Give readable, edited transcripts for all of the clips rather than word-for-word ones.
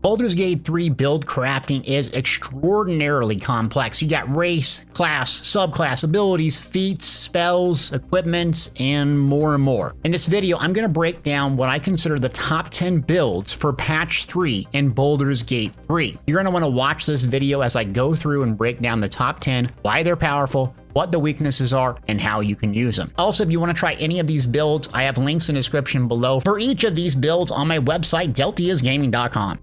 Baldur's Gate 3 build crafting is extraordinarily complex. You got race, class, subclass, abilities, feats, spells, equipments, and more and more. In this video, I'm going to break down what I consider the top 10 builds for patch 3 in Baldur's Gate 3. You're going to want to watch this video as I go through and break down the top 10, why they're powerful, what the weaknesses are, and how you can use them. Also, if you want to try any of these builds, I have links in the description below for each of these builds on my website, Deltiasgaming.com.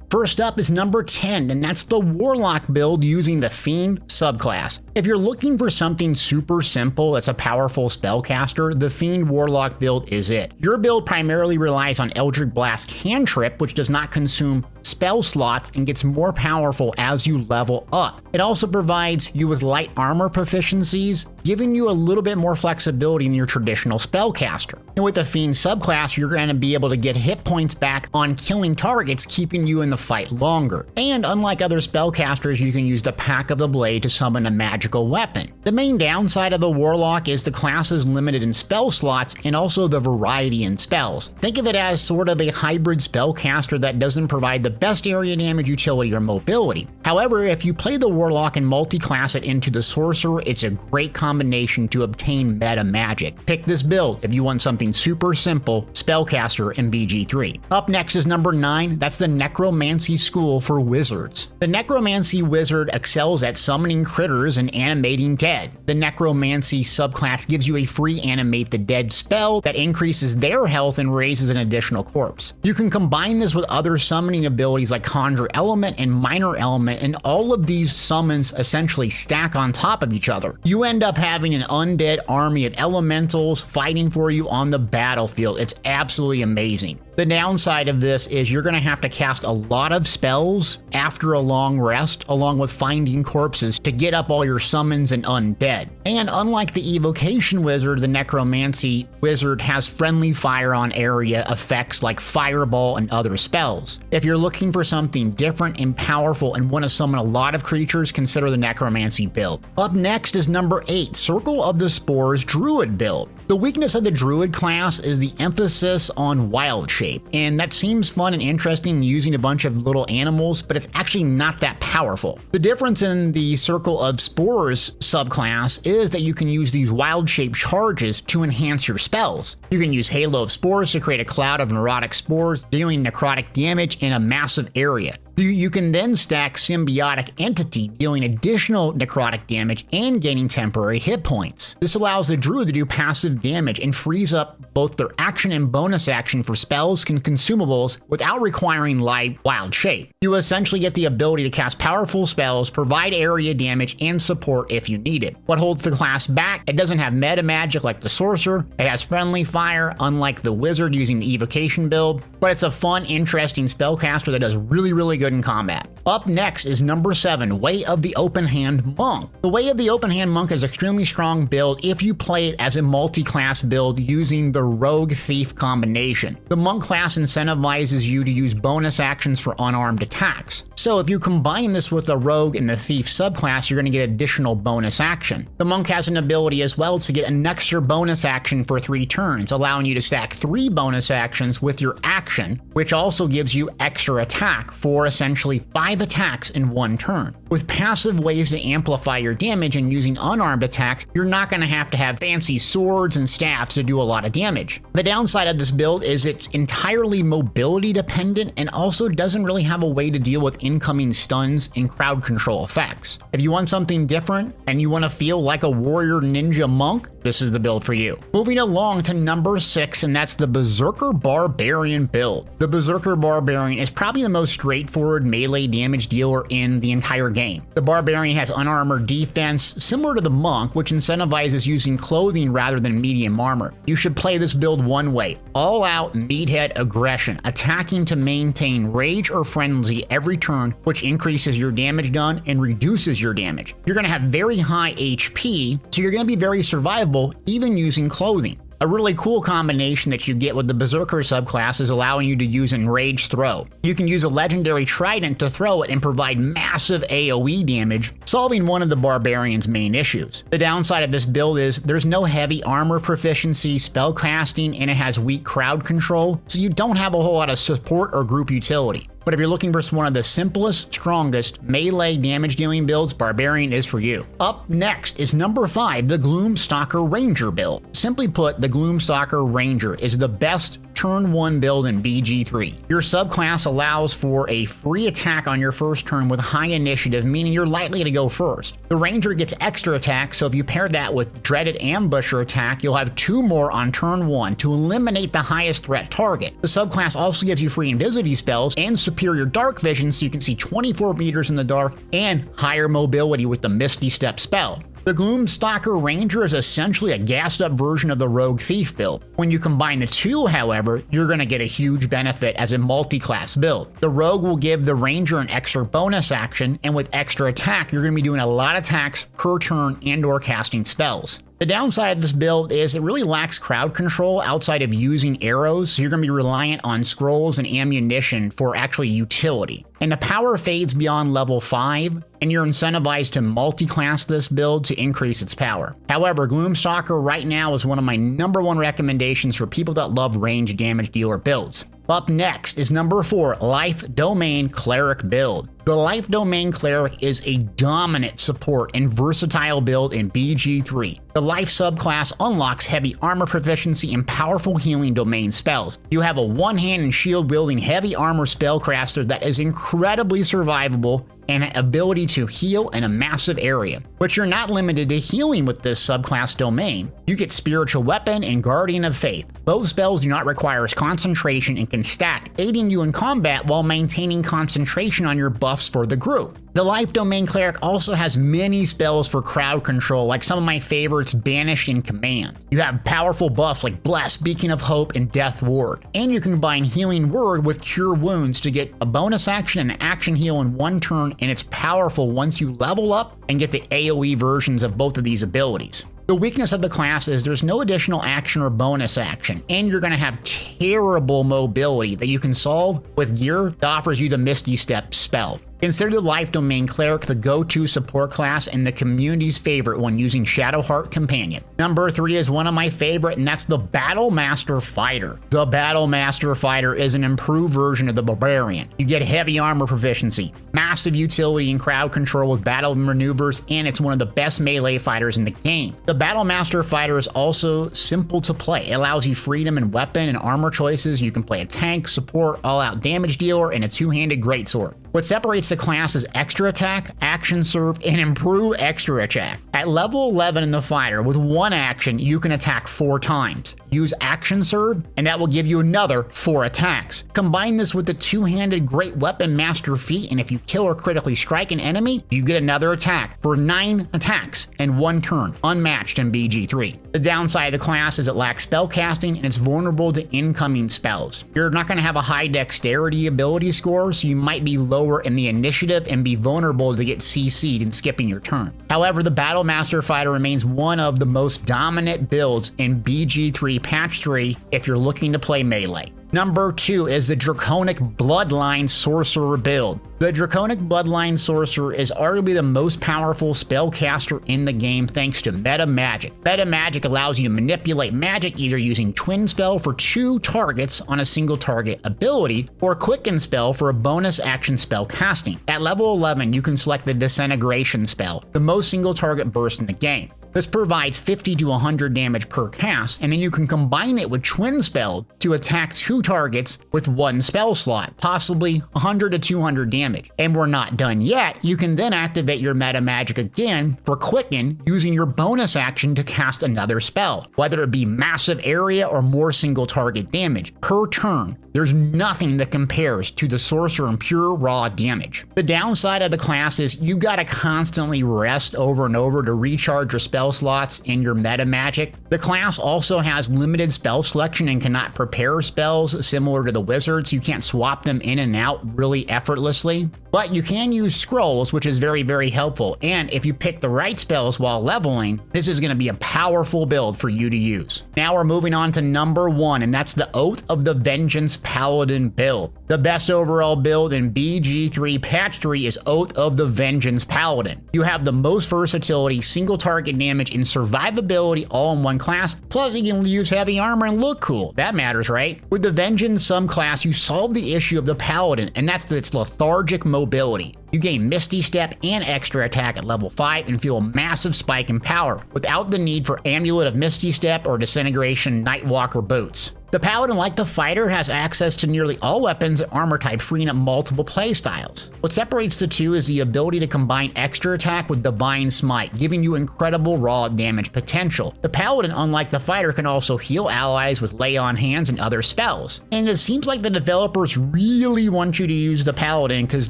First up is number 10, and that's the Warlock build using the Fiend subclass. If you're looking for something super simple that's a powerful spellcaster, the Fiend Warlock build is it. Your build primarily relies on Eldritch Blast cantrip, which does not consume spell slots and gets more powerful as you level up. It also provides you with light armor proficiencies, giving you a little bit more flexibility than your traditional spellcaster. And with the Fiend subclass, you're going to be able to get hit points back on killing targets, keeping you in the fight longer. And unlike other spellcasters, you can use the Pack of the Blade to summon a magical weapon. The main downside of the Warlock is the class is limited in spell slots and also the variety in spells. Think of it as sort of a hybrid spellcaster that doesn't provide the best area damage, utility, or mobility. However, if you play the Warlock and multi-class it into the sorcerer, it's a great combination to obtain meta magic. Pick this build if you want something super simple, spellcaster in BG3. Up next is number 9, that's the Necromancy school for wizards. The Necromancy wizard excels at summoning critters and animating dead. The Necromancy subclass gives you a free animate the dead spell that increases their health and raises an additional corpse. You can combine this with other summoning abilities like Conjure Element and Minor Element, and all of these summons essentially stack on top of each other. You end up having an undead army of elementals fighting for you on the battlefield. It's absolutely amazing. The downside of this is you're going to have to cast a lot of spells after a long rest, along with finding corpses to get up all your summons and undead. And unlike the Evocation Wizard, the Necromancy Wizard has friendly fire on area effects like Fireball and other spells. If you're looking for something different and powerful and want to summon a lot of creatures, consider the Necromancy build. Up next is number 8, Circle of the Spore's Druid build. The weakness of the Druid class is the emphasis on wild shape, and that seems fun and interesting using a bunch of little animals, but it's actually not that powerful. The difference in the Circle of Spores subclass is that you can use these wild shape charges to enhance your spells. You can use Halo of Spores to create a cloud of neurotic spores, dealing necrotic damage in a massive area. You can then stack Symbiotic Entity, dealing additional necrotic damage and gaining temporary hit points. This allows the Druid to do passive damage and frees up both their action and bonus action for spells and consumables without requiring light wild shape. You essentially get the ability to cast powerful spells, provide area damage, and support if you need it. What holds the class back? It doesn't have meta magic like the Sorcerer, it has friendly fire unlike the Wizard using the Evocation build, but it's a fun, interesting spellcaster that does really good in combat. Up next is number 7, Way of the Open Hand Monk. The Way of the Open Hand Monk is an extremely strong build if you play it as a multi-class build using the Rogue Thief combination. The Monk class incentivizes you to use bonus actions for unarmed attacks. So if you combine this with the Rogue and the Thief subclass, you're going to get additional bonus action. The Monk has an ability as well to get an extra bonus action for 3 turns, allowing you to stack 3 bonus actions with your action, which also gives you extra attack for essentially 5 attacks in 1 turn. With passive ways to amplify your damage and using unarmed attacks, you're not going to have fancy swords and staffs to do a lot of damage. The downside of this build is it's entirely mobility dependent and also doesn't really have a way to deal with incoming stuns and crowd control effects. If you want something different and you want to feel like a warrior ninja monk, this is the build for you. Moving along to number 6, and that's the Berserker Barbarian build. The Berserker Barbarian is probably the most straightforward melee damage dealer in the entire game. The Barbarian has unarmored defense, similar to the Monk, which incentivizes using clothing rather than medium armor. You should play this build one way, all out meathead aggression, attacking to maintain rage or frenzy every turn, which increases your damage done and reduces your damage. You're going to have very high HP, so you're going to be very survivable even using clothing. A really cool combination that you get with the Berserker subclass is allowing you to use Enraged Throw. You can use a legendary trident to throw it and provide massive AoE damage, solving one of the Barbarian's main issues. The downside of this build is there's no heavy armor proficiency, spell casting, and it has weak crowd control, so you don't have a whole lot of support or group utility. But if you're looking for one of the simplest, strongest melee damage dealing builds, Barbarian is for you. Up next is number 5, the Gloom Stalker Ranger build. Simply put, the Gloom Stalker Ranger is the best turn 1 build in BG3. Your subclass allows for a free attack on your first turn with high initiative, meaning you're likely to go first. The Ranger gets extra attack, so if you pair that with Dreaded Ambusher attack, you'll have 2 more on turn 1 to eliminate the highest threat target. The subclass also gives you free invisibility spells and superior dark vision, so you can see 24 meters in the dark, and higher mobility with the Misty Step spell. The Gloom Stalker Ranger is essentially a gassed up version of the Rogue Thief build. When you combine the two, however, you're going to get a huge benefit as a multi-class build. The Rogue will give the Ranger an extra bonus action, and with extra attack, you're going to be doing a lot of attacks per turn and or casting spells. The downside of this build is it really lacks crowd control outside of using arrows, so you're going to be reliant on scrolls and ammunition for actually utility. And the power fades beyond level 5, and you're incentivized to multi-class this build to increase its power. However, Gloom Stalker right now is one of my #1 recommendations for people that love range damage dealer builds. Up next is number 4, Life Domain Cleric build. The Life Domain Cleric is a dominant support and versatile build in BG3. The Life subclass unlocks heavy armor proficiency and powerful healing domain spells. You have a one-hand and shield-wielding heavy armor spellcaster that is incredibly survivable and an ability to heal in a massive area. But you're not limited to healing with this subclass domain. You get Spiritual Weapon and Guardian of Faith. Both spells do not require concentration and can stack, aiding you in combat while maintaining concentration on your buffs for the group. The Life Domain Cleric also has many spells for crowd control, like some of my favorites, Banish and Command. You have powerful buffs like Bless, Beacon of Hope, and Death Ward. And you can combine Healing Word with Cure Wounds to get a bonus action and an action heal in one turn, and it's powerful once you level up and get the AoE versions of both of these abilities. The weakness of the class is there's no additional action or bonus action, and you're going to have terrible mobility that you can solve with gear that offers you the Misty Step spell. Consider the Life Domain Cleric the go-to support class and the community's favorite when using Shadowheart Companion. Number 3 is one of my favorite, and that's the Battle Master Fighter. The Battle Master Fighter is an improved version of the Barbarian. You get heavy armor proficiency, massive utility and crowd control with battle maneuvers, and it's one of the best melee fighters in the game. The Battle Master Fighter is also simple to play. It allows you freedom in weapon and armor choices. You can play a tank, support, all-out damage dealer, and a two-handed greatsword. What separates the class is extra attack, action serve, and improve extra attack. At level 11 in the fighter, with one action, you can attack 4 times. Use action serve, and that will give you another 4 attacks. Combine this with the two-handed great weapon master feat, and if you kill or critically strike an enemy, you get another attack for 9 attacks in 1 turn, unmatched in BG3. The downside of the class is it lacks spell casting, and it's vulnerable to incoming spells. You're not going to have a high dexterity ability score, so you might be lower in the initiative and be vulnerable to get CC'd and skipping your turn. However, the Battle Master Fighter remains one of the most dominant builds in BG3 Patch 3 if you're looking to play melee. Number 2 is the Draconic Bloodline Sorcerer build. The Draconic Bloodline Sorcerer is arguably the most powerful spellcaster in the game thanks to meta magic. Meta magic allows you to manipulate magic either using Twin Spell for 2 targets on a single target ability, or Quicken Spell for a bonus action spell casting. At level 11, you can select the Disintegration spell, the most single target burst in the game. This provides 50 to 100 damage per cast, and then you can combine it with Twin Spell to attack 2 targets with 1 spell slot, possibly 100 to 200 damage. And we're not done yet. You can then activate your meta magic again for Quicken using your bonus action to cast another spell, whether it be massive area or more single target damage. Per turn, there's nothing that compares to the Sorcerer in pure raw damage. The downside of the class is you gotta constantly rest over and over to recharge your spell slots in your meta magic. The class also has limited spell selection and cannot prepare spells similar to the wizards. You can't swap them in and out really effortlessly. But you can use scrolls, which is very helpful, and if you pick the right spells while leveling, this is going to be a powerful build for you to use. Now we're moving on to number 1, and that's the Oath of the Vengeance Paladin build. The best overall build in BG3 Patch 3 is Oath of the Vengeance Paladin. You have the most versatility, single target damage, and survivability all in one class, plus you can use heavy armor and look cool. That matters, right? With the Vengeance subclass, you solve the issue of the Paladin, and that's its lethargic mobility. You gain Misty Step and extra attack at level 5 and feel a massive spike in power, without the need for Amulet of Misty Step or Disintegration Nightwalker boots. The Paladin, like the Fighter, has access to nearly all weapons and armor type, freeing up multiple playstyles. What separates the two is the ability to combine extra attack with Divine Smite, giving you incredible raw damage potential. The Paladin, unlike the Fighter, can also heal allies with Lay on Hands and other spells. And it seems like the developers really want you to use the Paladin because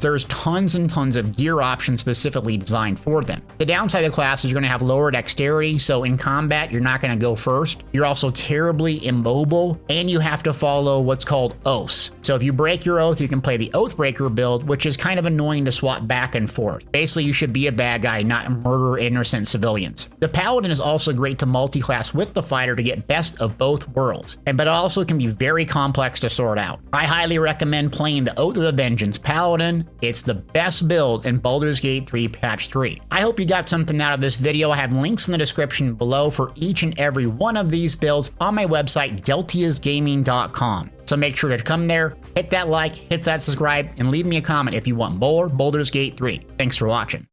there's tons and tons of gear options specifically designed for them. The downside of the class is you're going to have lower dexterity, so in combat you're not going to go first. You're also terribly immobile, and you have to follow what's called oaths. So if you break your oath, you can play the Oathbreaker build, which is kind of annoying to swap back and forth. Basically, you should be a bad guy, not murder innocent civilians. The Paladin is also great to multi-class with the Fighter to get best of both worlds, but it also can be very complex to sort out. I highly recommend playing the Oath of the Vengeance Paladin. It's the best build in Baldur's Gate 3 Patch 3. I hope you got something out of this video. I have links in the description below for each and every one of these builds on my website, Deltiasgaming.com. So make sure to come there, hit that like, hit that subscribe, and leave me a comment if you want more Baldur's Gate 3. Thanks for watching.